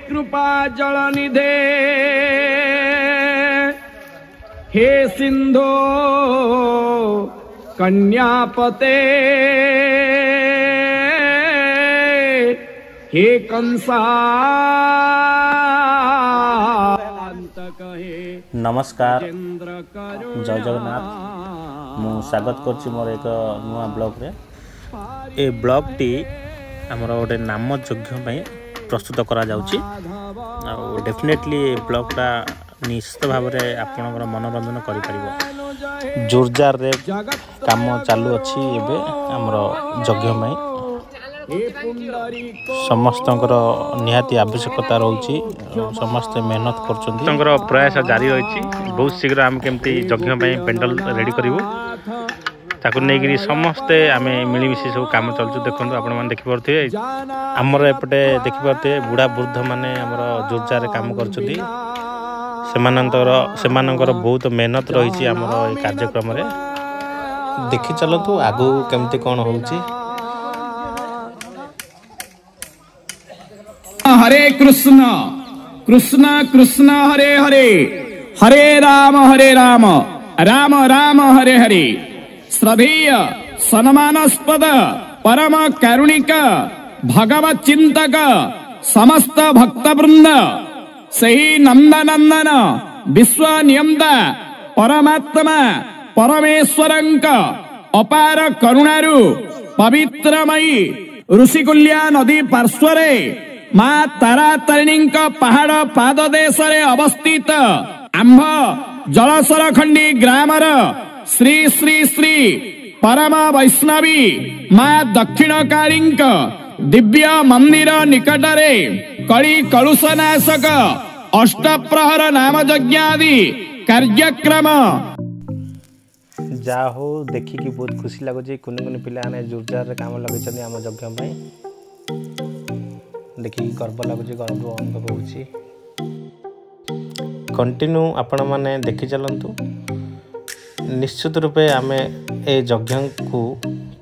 कृपा जल निधे हे सिंधो कन्यापते हे कंसा। नमस्कार, जय जगन्नाथ। मु स्वागत करछि मोर एक नुआ ब्लॉग रे। ए ब्लॉग टी हमर गोटे नाम यज्ञ पई प्रस्तुत करा जाउछि। आ डेफिनेटली ए ब्लॉग टा निश्चित भाव रे आपनकर मनोरंजन करि परिबो। जोरजार रे काम चालू अछि एबे हमर यज्ञ पई। समस्तंकर निहाती आवश्यकता रहउछि, समस्त मेहनत करछन्ती, तंकर प्रयास जारी रहिछि। बहुत शीघ्र हम केमती यज्ञ पई पेंडल रेडी करिवो ताकू नेगिरी समस्ते आमे मिली मिसी सब काम चलछु। देखंतु आपण माने देखि परथे हमर एपटे देखि परथे बुढ़ा वृद्ध माने हमर जोरजार काम करछन्ती। सेमानंकर बहुत मेहनत रहिछि हमर ए कार्यक्रम रे। देखि चलतु आगु केमती कोन होउछि। हरे कृष्ण कृष्ण कृष्ण हरे हरे, हरे राम राम राम हरे हरे। श्रद्धेय सन्मानास्पद परम कारुणिक भगवत चिंतक समस्त भक्तवृंद सही नंदनंदन विश्व नियंता परमात्मा परमेश्वरंक अपार करुणारु पवित्रमयी ऋषिकुल्या नदी पार्श्वरे माँ तारा तारिणी पहाड़ पाददेश अवस्थित आंभ जलसरखंडी ग्रामर श्री श्री श्री परम वैष्णवी माँ दक्षिणकाली दिव्य मंदिर निकटरे कली कलुषनाशक अष्टप्रहर नाम यज्ञादि कार्यक्रम जा हो देखिकी बहुत खुशी लगुच। कुनि कुनि पिला ने जोरजार काम लगे आम यज्ञ में देखिकी गर्व लगुच, गर्व अनुभव होउछि। कंटिन्यू आपण माने देखि चलंतु। निश्चित रूपे आमे ए यज्ञ को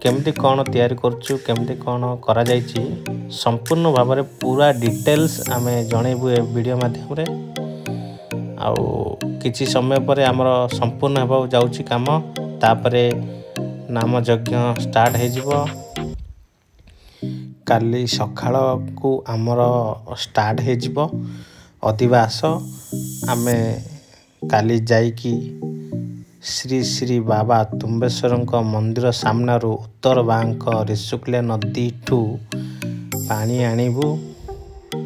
केमती कौन तैयारी करछु, केमती कौन करा जाइछि, संपूर्ण भाव में पूरा डिटेल्स आमे जणेबु ए वीडियो माध्यम रे। आउ किछि समय पर हमर संपूर्ण हेबा जाउछि काम। तापरे नाम यज्ञ स्टार्ट हे जिवो। काली सखाळ को हमर स्टार्ट हे जिवो अधिवास। आमे काली जाइकी श्री श्री बाबा तुम्बेश्वर मंदिर सामना उत्तर बांक ऋषिकुल्या नदी ठू पानी आणिबू।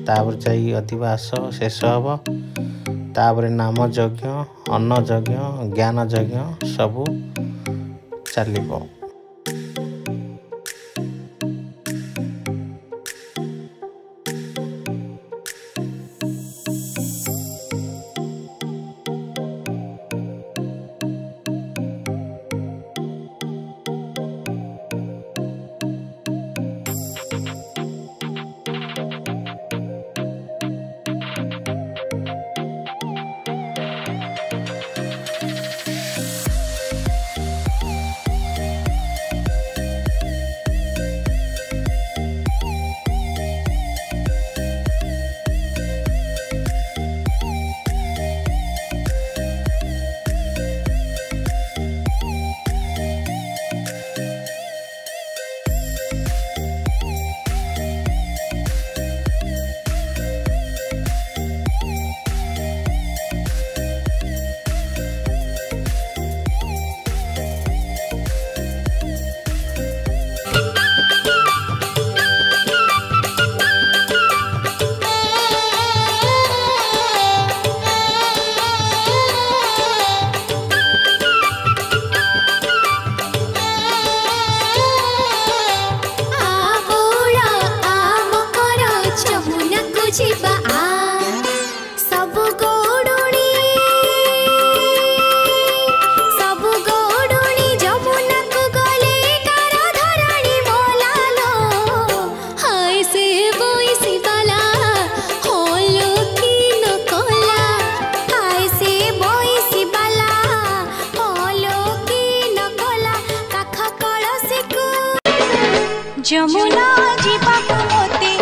तापर जाई अधिवास शेष हब। तापर नाम यज्ञ, अन्न यज्ञ, ज्ञान यज्ञ सबू चलिबो। जमुना जीवा मोते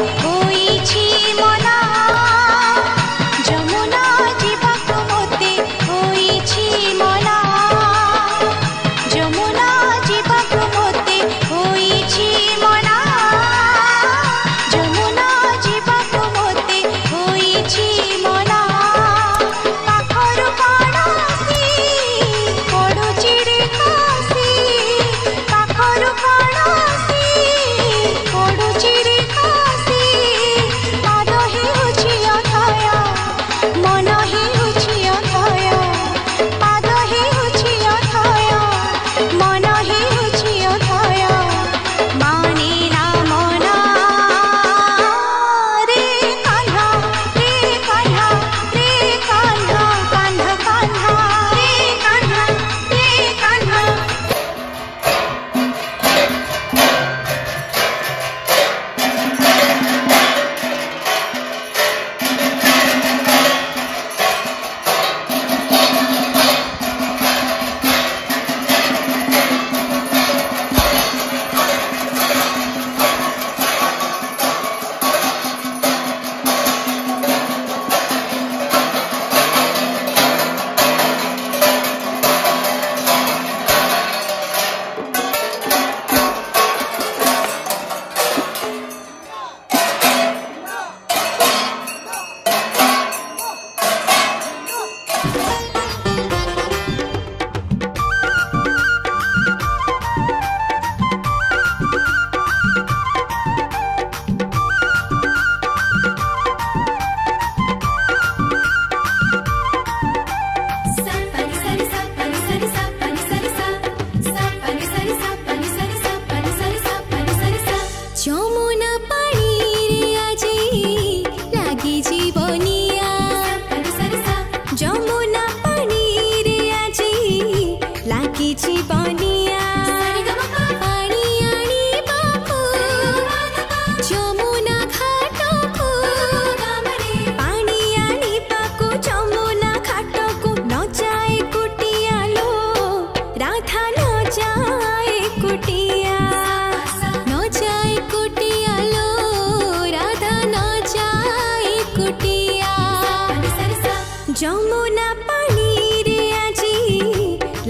যমুনা পানি রে আজি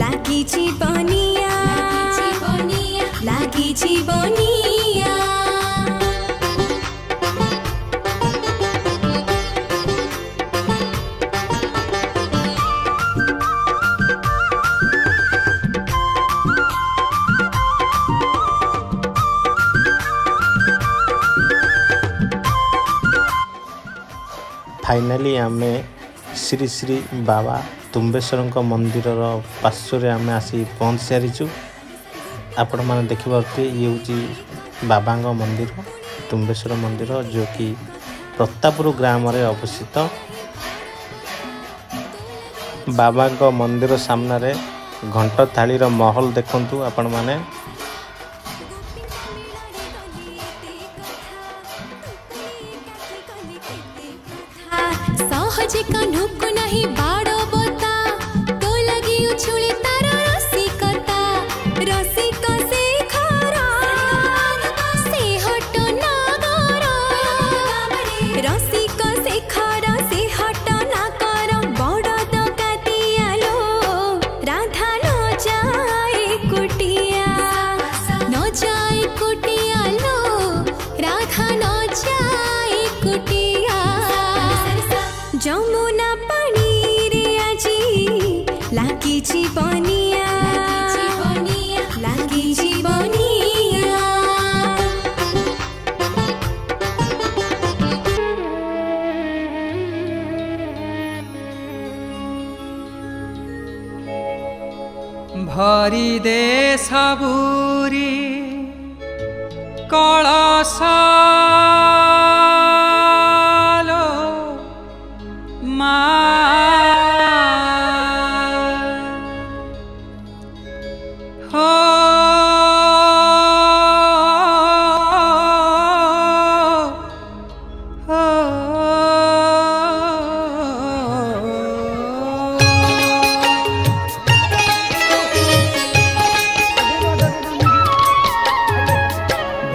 লাগিছি বনিয়া লাগিছি বনিয়া फाइनाली आमे श्री श्री बाबा तुम्बेश्वर मंदिर पार्श्व आम आसी पहुँच सारीचु। आपण मैंने देखिए ये हूँ बाबा मंदिर तुम्बेश्वर मंदिर जो कि प्रतापपुर ग्राम रे अवस्थित। बाबा मंदिर सामने घंट थाली महल देखंतु आपण माने। सहजे कान्हुक नहीं बाड़ो बोता तो लगी उछुली तारा रसिकता रसिक से खरा से हट नागर रसिक से खरा से हट ना कर बड़ दकातियालो राधा न जाए कुटिया लो राधा न जाए कुटिया যমুনা পানি রে আজি লাগিছি বনিয়া লাগিছি বনিয়া भरी दे सबुरी कलश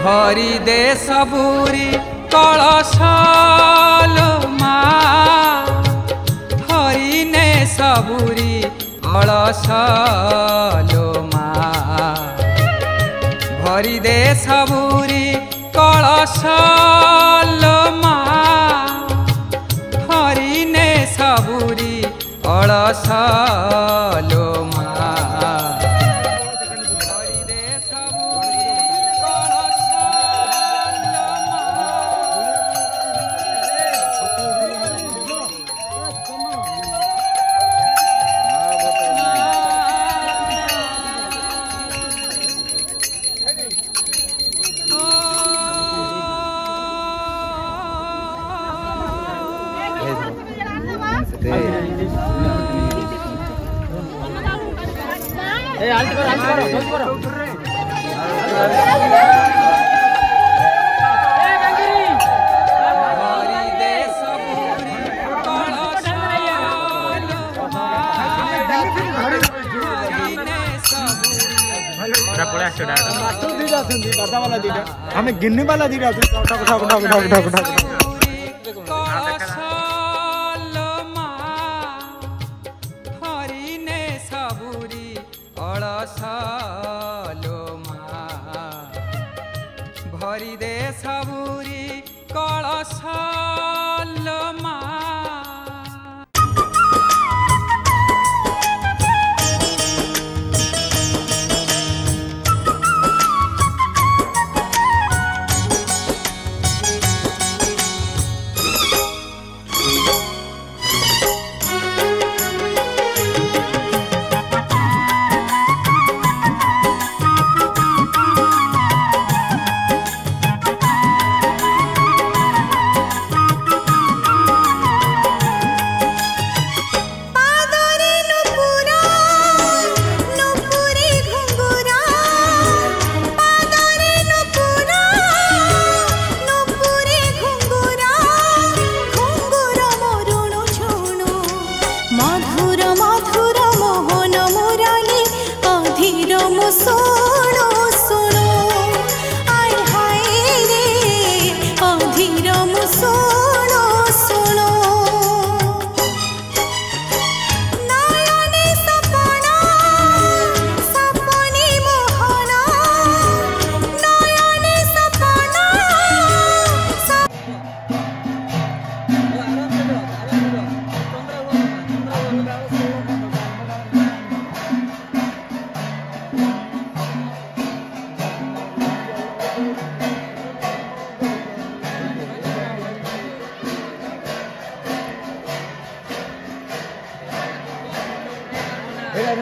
भरी दे सबुरी कलश मा हरि ने सबुरी कलश मा भरी दे सबुरी कलश मा हरि ने सबुरी कलश मा हमें गिनने वाला दी रहा हरि ने सबुरी कलश भरी दे सबुरी कलश मा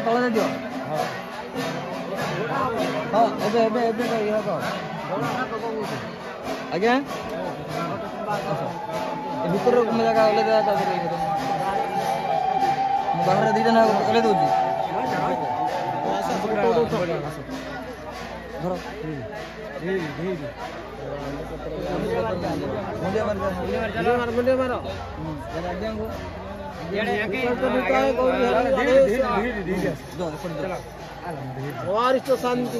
ତଳେ ଦିଅ ହଁ ଏବେ ଏବେ ଏବେ ଇଏ ତ ଆଜ୍ଞା ଭିତର ଜାଗା ଓହ୍ଲେଇ ଦେବା ବାହାରେ ଦୁଇଟା ନା ଓହ୍ଲେଇ ଦେଉଛି ଧର वरिष्ठ शांति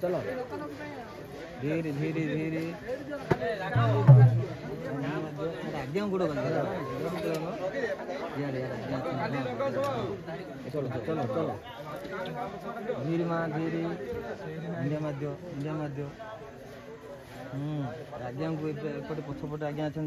चलो धीरे धीरे धीरे आज्ञा गुड़ चलो चलो चलो धीरे माँ धीरे इंडिया मध्य आज्ञा को एपटे पछपटे आज्ञा अच्छा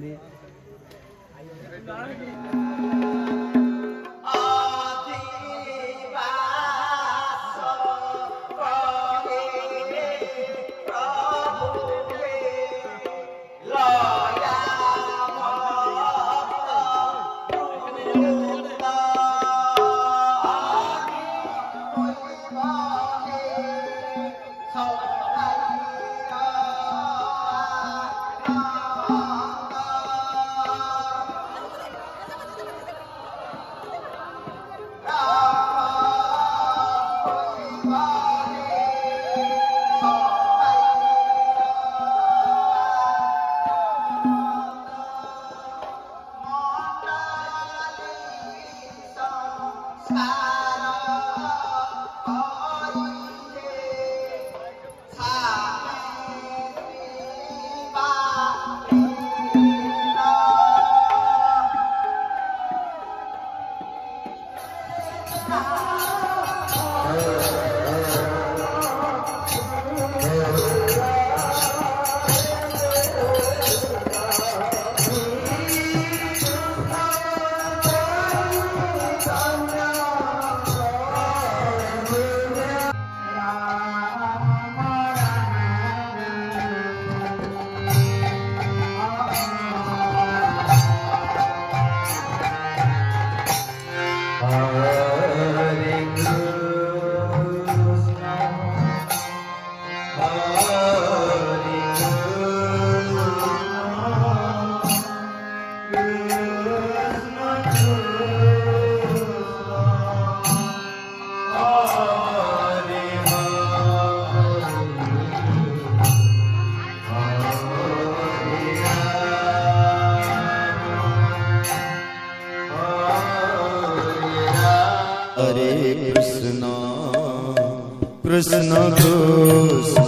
कृष्ण कृष्ण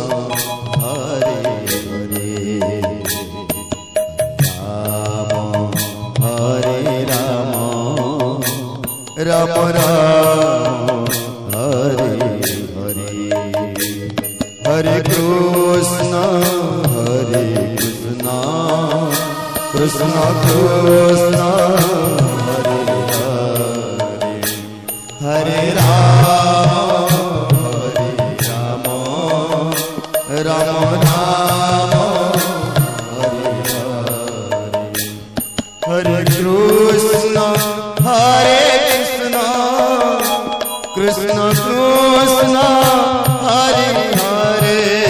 हरे हरे राम हरे राम राम राम हरे हरे हरे कृष्ण कृष्ण कृष्ण हरे हरे हरे राम राम राम हरे हरे कृष्ण कृष्ण कृष्ण हरे हरे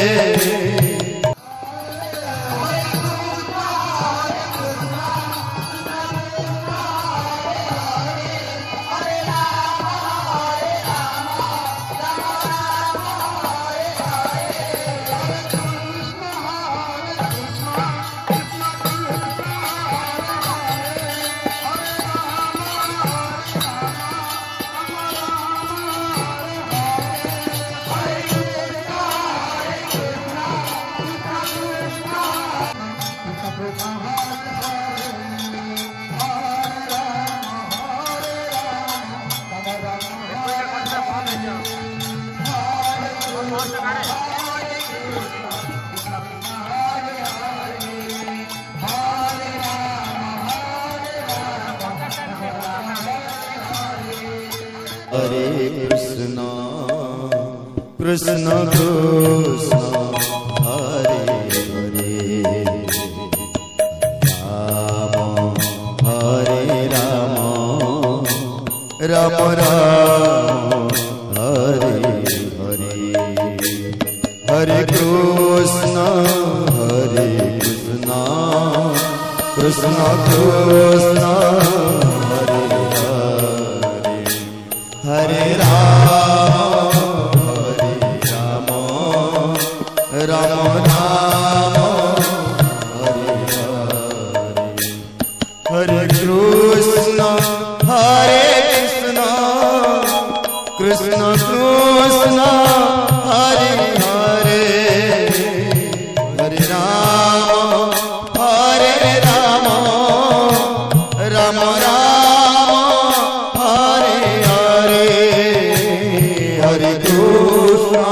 कृष्ण कृष्ण कृष्ण हरे हरे राम हरे राम राम राम हरे हरे हरे कृष्ण कृष्ण कृष्ण हरे राम राम राम हरे हरे हरे कृष्ण कृष्ण कृष्ण हरे हरे हरे राम राम राम हरे हरे हरे कृष्ण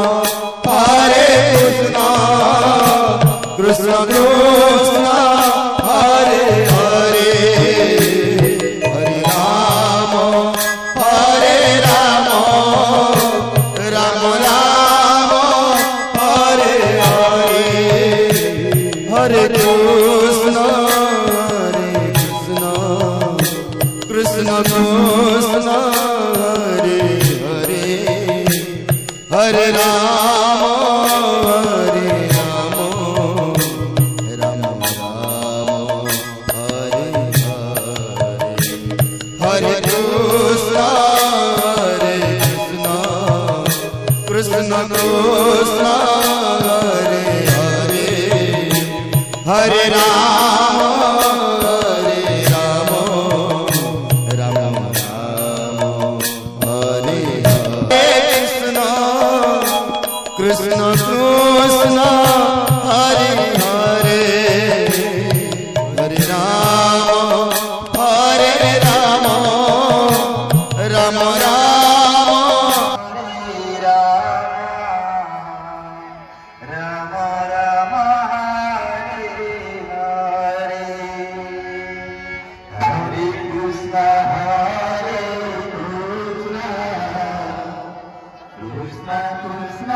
कृष्ण कृष्ण हरे हरे हरे राम राम राम हरे हरे हरे कृष्ण कृष्ण कृष्ण हरे हरे हरे राम राम राम हरे हरे हरे कृष्ण कृष्ण कृष्ण हरे हरे हरे राम कृष्ण कृष्ण हरे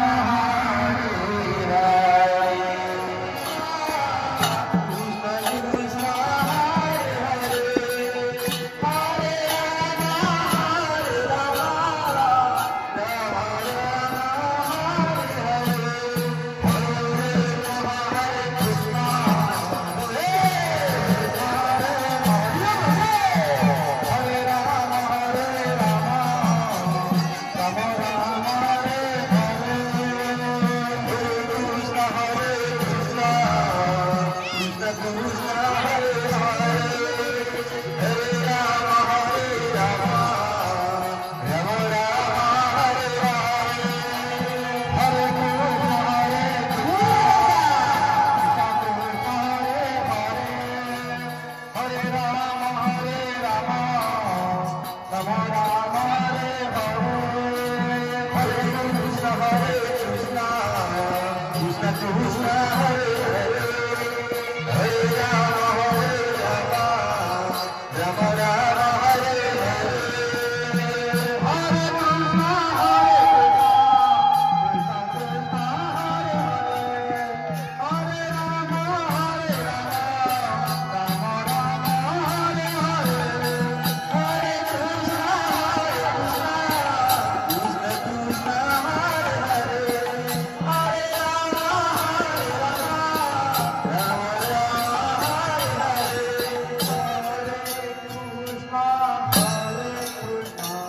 हरे हरे राम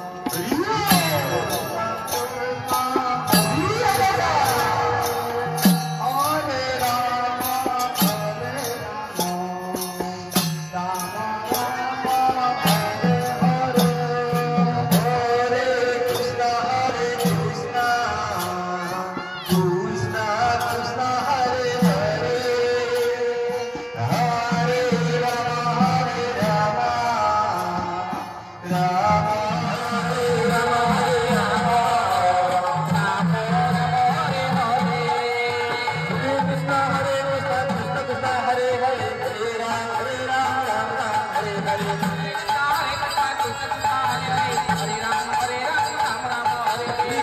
राम राम Hare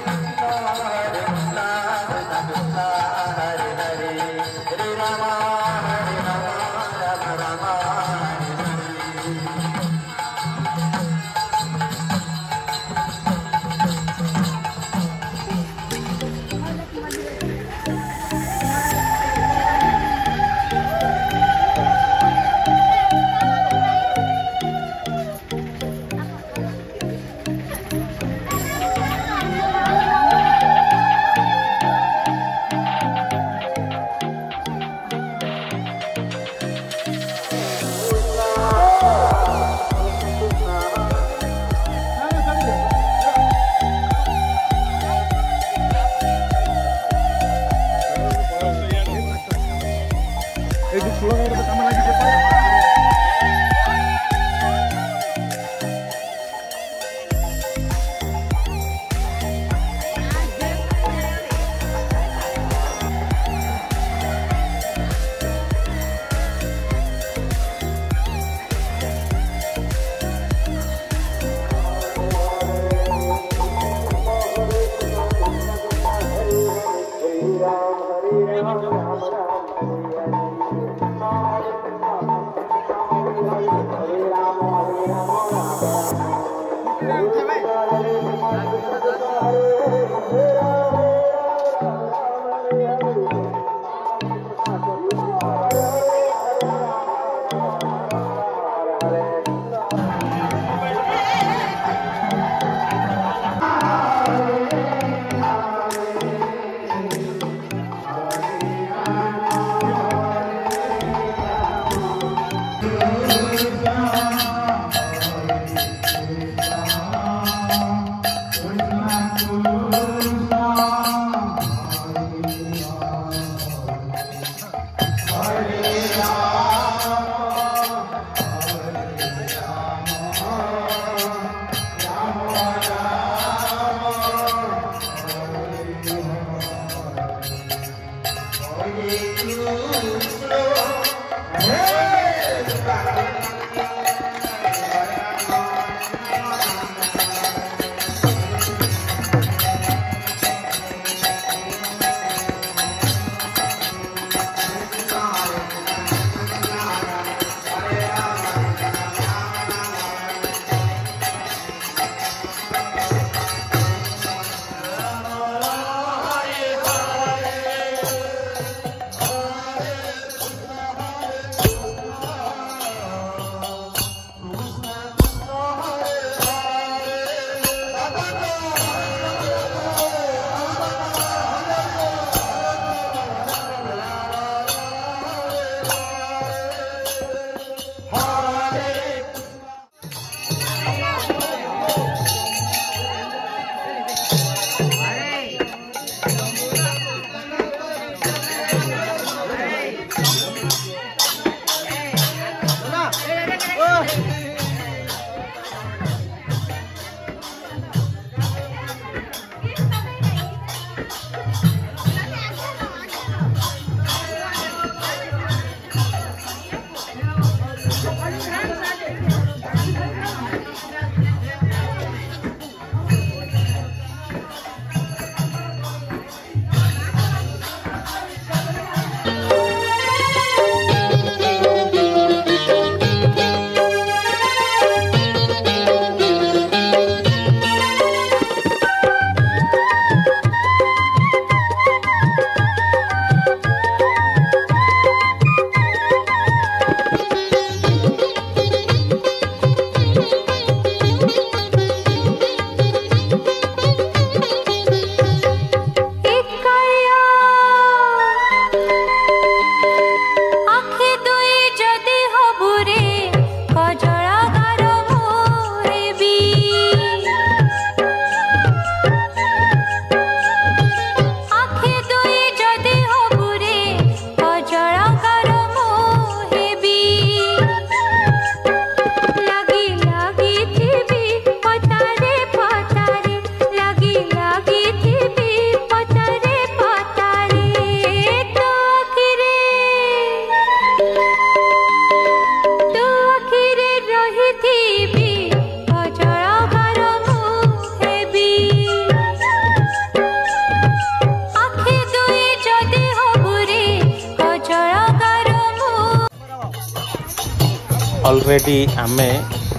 अलरेडी आमे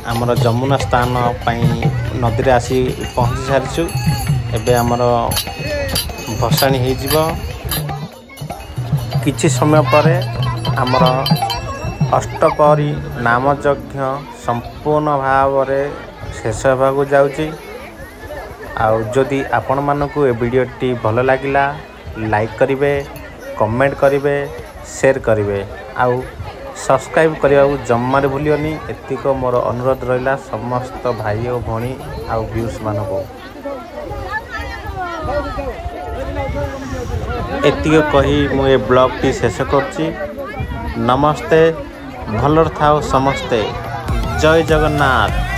आमर जमुना स्थान नदी रे आसी पहुँची सारी एबे आमर भसाणी हो किछि समय पर आमर अष्टपहरी नाम यज्ञ संपूर्ण भाव शेष होगा जाउची। आउ जदि आपण मानकु ए वीडियोटी भल लागिला लाइक करिवे, कमेंट करिवे, शेयर करिवे, आउ सब्सक्राइब करने को जमार भूलियोनी। एतिक मोर अनुरोध रहा समस्त भाई और भणी आउ व्यूज मान को एतिक कही मु ए ब्लॉग टी शेष करछि। नमस्ते भलर थाओ समस्ते जय जगन्नाथ।